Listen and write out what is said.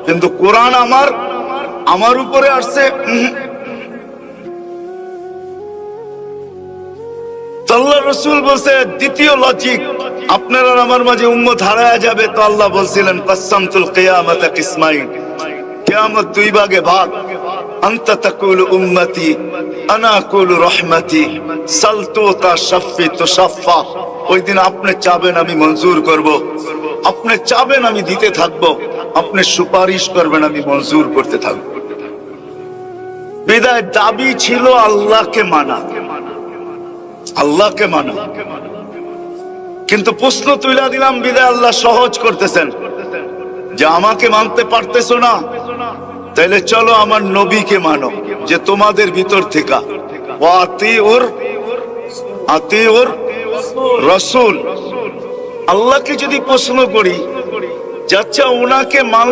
কিন্তু কোরআন আমার উপরে আসছে। আল্লাহ রসুল বলছে দ্বিতীয় লজিক, আপনার আর আমার মাঝে উম্মত হারায়া যাবে। তো আল্লাহ বলছিলেন কাসসামতুল কিয়ামাতা কিসমাইন, কিয়ামত দুই ভাগে ভাগ। আনতা তাকুলু উম্মতি আনা আকুলু রহমতি সালতুতা শাফি তুশাফা। ওই দিন আপনি চাবেন আমি মঞ্জুর করব, আপনি চাবেন আমি দিতে থাকবো, আপনি সুপারিশ করবেন আমি মঞ্জুর করতে থাকবো। বিদায় দাবি ছিল আল্লাহকে মানা, আল্লাহকে মানা। কিন্তু প্রশ্ন তুলে দিলাম বিদায় আল্লাহ সহজ করতেছেন যে আমাকে মানতে পারতেছো না, তাইলে চলো আমার নবীকে মানো যে তোমাদের ভিতর থেকে। আতিউর রাসূল। আল্লাহকে যদি প্রশ্ন করি, যাচ্ছা ওনাকে মান